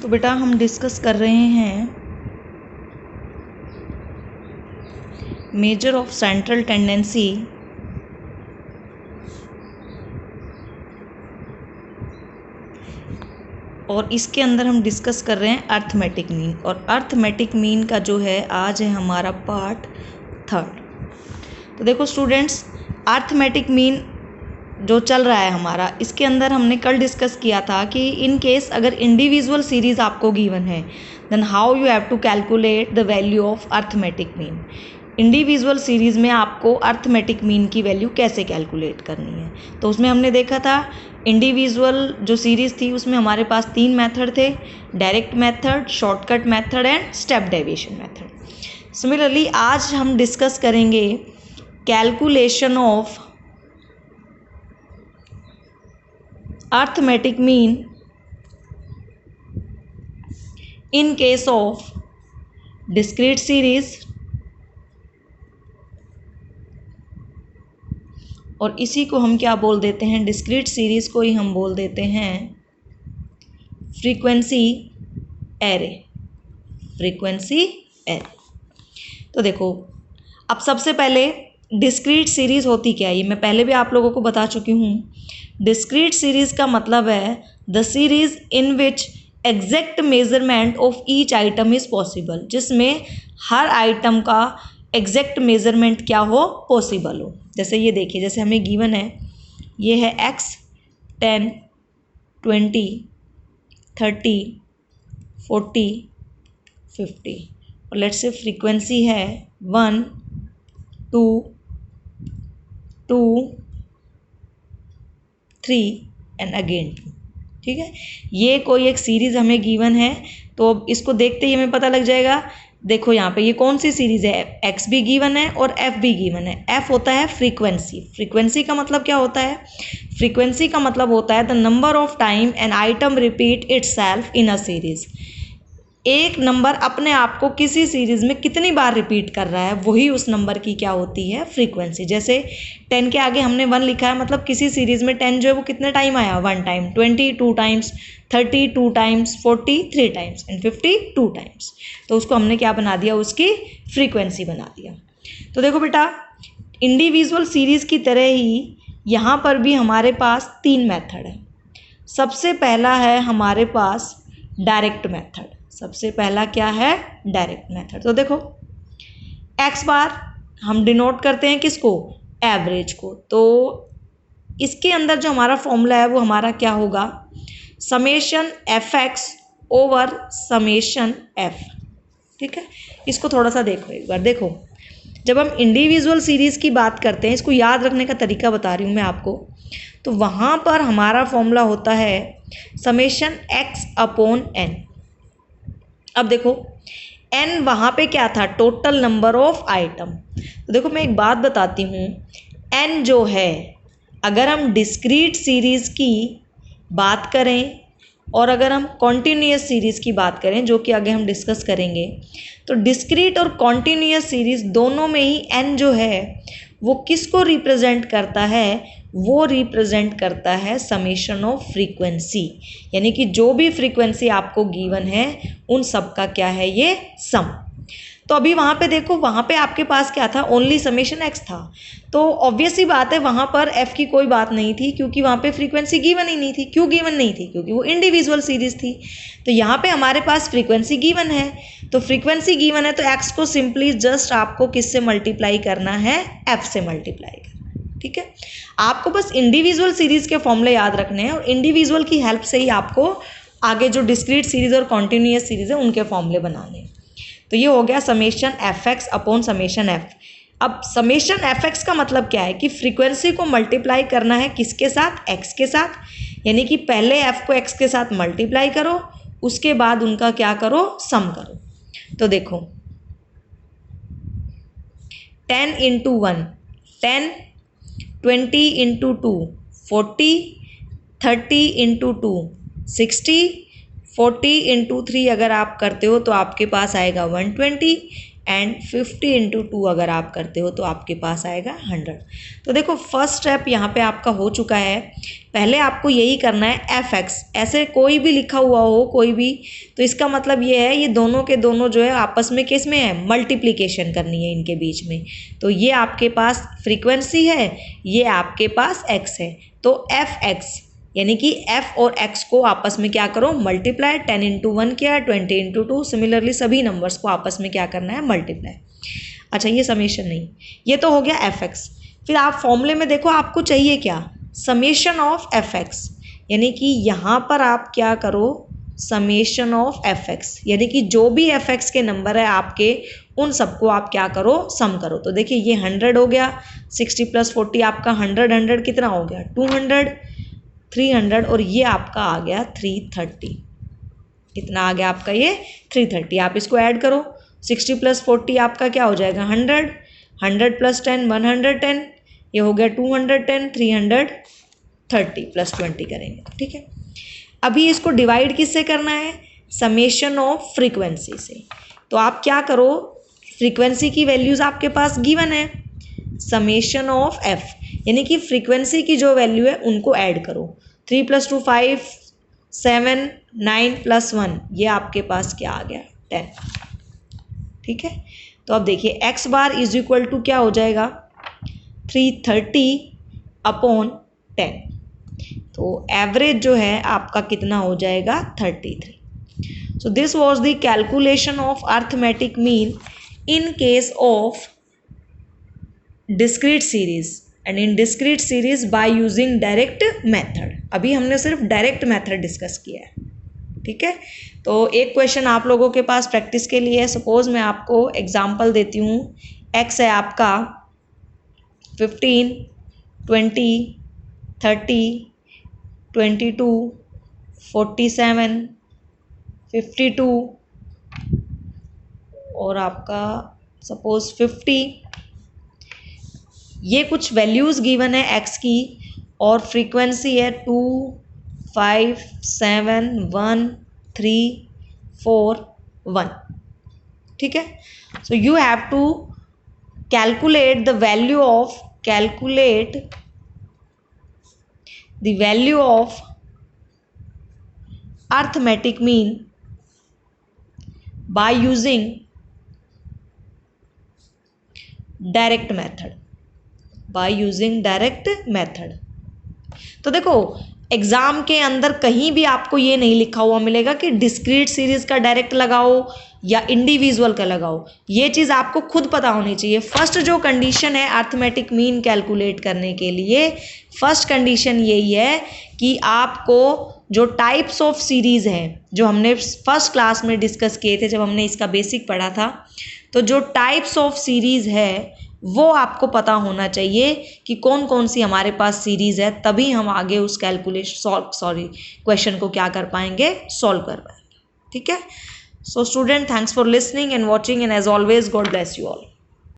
तो बेटा हम डिस्कस कर रहे हैं मेजर ऑफ सेंट्रल टेंडेंसी और इसके अंदर हम डिस्कस कर रहे हैं अर्थमेटिक मीन। और अर्थमेटिक मीन का जो है आज है हमारा पार्ट 3। तो देखो स्टूडेंट्स, अर्थमेटिक मीन जो चल रहा है हमारा, इसके अंदर हमने कल डिस्कस किया था कि इन केस अगर इंडिविजुअल सीरीज आपको गिवन है then how you have to calculate the value of arithmetic mean. Individual series में आपको अर्थमेटिक मीन की वैल्यू कैसे कैलकुलेट करनी है। तो उसमें हमने देखा था इंडिविजुअल जो सीरीज़ थी उसमें हमारे पास 3 मेथड थे, direct method, shortcut method and step deviation method. Similarly आज हम डिस्कस करेंगे calculation of arithmetic mean in case of discrete series और इसी को हम क्या बोल देते हैं, डिस्क्रीट सीरीज को ही हम बोल देते हैं फ्रीक्वेंसी एरे। Frequency array. तो देखो अब सबसे पहले डिस्क्रीट सीरीज होती क्या है, ये मैं पहले भी आप लोगों को बता चुकी हूँ। डिस्क्रीट सीरीज का मतलब है the series in which exact measurement of each item is possible, जिसमें हर आइटम का एग्जैक्ट मेजरमेंट क्या हो, पॉसिबल हो। जैसे ये देखिए, जैसे हमें गिवन है, ये है x 10 20 30 40 50 और लेट्स से फ्रीक्वेंसी है 1 2 2 3 एंड अगेन 2। ठीक है, ये कोई एक सीरीज़ हमें गिवन है, तो अब इसको देखते ही हमें पता लग जाएगा। देखो यहाँ पे ये कौन सी सीरीज़ है, x भी गिवन है और f भी गिवन है। f होता है फ्रीक्वेंसी। फ्रीक्वेंसी का मतलब क्या होता है, फ्रीक्वेंसी का मतलब होता है the number of time an item repeat itself in a series. एक नंबर अपने आप को किसी सीरीज़ में कितनी बार रिपीट कर रहा है, वही उस नंबर की क्या होती है, फ्रीक्वेंसी। जैसे 10 के आगे हमने 1 लिखा है, मतलब किसी सीरीज़ में 10 जो है वो कितने टाइम आया, 1 time, 20 2 times, 30 2 times, 40 3 times and 50 2 times. तो उसको हमने क्या बना दिया, उसकी फ्रीक्वेंसी बना दिया। तो देखो बेटा, इंडिविजुअल सीरीज़ की तरह ही यहाँ पर भी हमारे पास 3 मेथड है। सबसे पहला है हमारे पास डायरेक्ट मेथड। सबसे पहला क्या है, डायरेक्ट मेथड। तो देखो x बार हम डिनोट करते हैं किसको, एवरेज को। तो इसके अंदर जो हमारा फॉर्मूला है वो हमारा क्या होगा, summation fx over summation f। ठीक है, इसको थोड़ा सा देखो एक बार। देखो जब हम इंडिविजुअल सीरीज़ की बात करते हैं, इसको याद रखने का तरीका बता रही हूँ मैं आपको, तो वहाँ पर हमारा फॉर्मूला होता है समेशन x अपॉन n। अब देखो n वहाँ पे क्या था, टोटल नंबर ऑफ आइटम। तो देखो मैं एक बात बताती हूँ, n जो है अगर हम डिस्क्रीट सीरीज़ की बात करें और अगर हम कॉन्टीन्यूअस सीरीज़ की बात करें, जो कि आगे हम डिस्कस करेंगे, तो डिस्क्रीट और कॉन्टीन्यूअस सीरीज़ दोनों में ही n जो है वो किसको रिप्रेजेंट करता है, वो रिप्रेजेंट करता है समेशन ऑफ फ्रीक्वेंसी। यानी कि जो भी फ्रीक्वेंसी आपको गिवन है उन सब का क्या है, ये सम। तो अभी वहाँ पे देखो, वहाँ पे आपके पास क्या था, ओनली समेशन x था। तो ऑब्वियस ही बात है वहाँ पर f की कोई बात नहीं थी, क्योंकि वहाँ पे फ्रीक्वेंसी गिवन ही नहीं थी। क्यों गिवन नहीं थी, क्योंकि वो इंडिविजुअल सीरीज़ थी। तो यहाँ पे हमारे पास फ्रीक्वेंसी गिवन है, तो फ्रीक्वेंसी गिवन है तो x को सिंपली जस्ट आपको किससे मल्टीप्लाई करना है, f से मल्टीप्लाई करना है। ठीक है, आपको बस इंडिविजुअल सीरीज़ के फॉर्मूले याद रखने हैं और इंडिविजुअल की हेल्प से ही आपको आगे जो डिस्क्रीट सीरीज़ और कॉन्टीन्यूअस सीरीज़ है उनके फॉर्मूले बनाने हैं। तो ये हो गया summation fx upon summation f। अब समेशन fx का मतलब क्या है कि फ्रीक्वेंसी को मल्टीप्लाई करना है किसके साथ, x के साथ। यानी कि पहले f को x के साथ मल्टीप्लाई करो, उसके बाद उनका क्या करो, सम करो। तो देखो 10 इंटू 1 10, 20 इंटू 2 40, 30 इंटू 2 60, 40 इंटू 3 अगर आप करते हो तो आपके पास आएगा 120, एंड 50 इंटू 2 अगर आप करते हो तो आपके पास आएगा 100। तो देखो फर्स्ट स्टेप यहाँ पे आपका हो चुका है। पहले आपको यही करना है एफ एक्स, ऐसे कोई भी लिखा हुआ हो कोई भी, तो इसका मतलब ये है ये दोनों के दोनों जो है आपस में किस में है, मल्टीप्लिकेशन करनी है इनके बीच में। तो ये आपके पास फ्रीक्वेंसी है, ये आपके पास एक्स है, तो एफ एक्स यानी कि f और x को आपस में क्या करो, मल्टीप्लाई। 10 इंटू 1 किया, 20 इंटू 2, सिमिलरली सभी नंबर्स को आपस में क्या करना है, मल्टीप्लाई। अच्छा ये समेशन नहीं, ये तो हो गया एफ एक्स। फिर आप फॉर्मूले में देखो आपको चाहिए क्या, समेशन ऑफ एफ एक्स, यानी कि यहाँ पर आप क्या करो, समेशन ऑफ एफ एक्स, यानी कि जो भी एफ एक्स के नंबर है आपके उन सबको आप क्या करो, सम करो। तो देखिए ये 100 हो गया, 60 + 40 आपका 100, 100 कितना हो गया 200, 300 और ये आपका आ गया 330। कितना आ गया आपका ये 330। आप इसको ऐड करो, 60 + 40 आपका क्या हो जाएगा 100, 100 + 10 110, ये हो गया 210, 330 + 20 करेंगे, ठीक है। अभी इसको डिवाइड किससे करना है, समेशन ऑफ फ्रीक्वेंसी से। तो आप क्या करो, फ्रीक्वेंसी की वैल्यूज आपके पास गिवन है, समेशन ऑफ एफ यानी कि फ्रीक्वेंसी की जो वैल्यू है उनको ऐड करो। 3 + 2 5, 7, 9 + 1 ये आपके पास क्या आ गया 10, ठीक है। तो अब देखिए x bar is equal to क्या हो जाएगा 330/10। तो एवरेज जो है आपका कितना हो जाएगा 33। So this was the calculation of arithmetic mean in case of discrete series and in discrete series by using direct method. अभी हमने सिर्फ डायरेक्ट मेथड डिस्कस किया है, ठीक है। तो एक क्वेश्चन आप लोगों के पास प्रैक्टिस के लिए, सपोज मैं आपको एग्जांपल देती हूँ, x है आपका 15, 20, 30, 22, 47, 52 और आपका सपोज 50। ये कुछ वैल्यूज़ गिवन है x की और फ्रीक्वेंसी है 2, 5, 7, 1, 3, 4, 1, ठीक है। So you have to calculate the value of arithmetic mean by using direct method. तो देखो एग्जाम के अंदर कहीं भी आपको ये नहीं लिखा हुआ मिलेगा कि डिस्क्रीट सीरीज का डायरेक्ट लगाओ या इंडिविजुअल का लगाओ, ये चीज़ आपको खुद पता होनी चाहिए। फर्स्ट जो कंडीशन है अर्थमेटिक मीन कैलकुलेट करने के लिए, फर्स्ट कंडीशन यही है कि आपको जो टाइप्स ऑफ सीरीज़ हैं जो हमने फर्स्ट क्लास में डिस्कस किए थे जब हमने इसका बेसिक पढ़ा था, तो जो टाइप्स ऑफ सीरीज़ है वो आपको पता होना चाहिए कि कौन कौन सी हमारे पास सीरीज़ है, तभी हम आगे उस क्वेश्चन को क्या कर पाएंगे, सॉल्व कर पाएंगे, ठीक है। So student, thanks for listening and watching and as always God bless you all.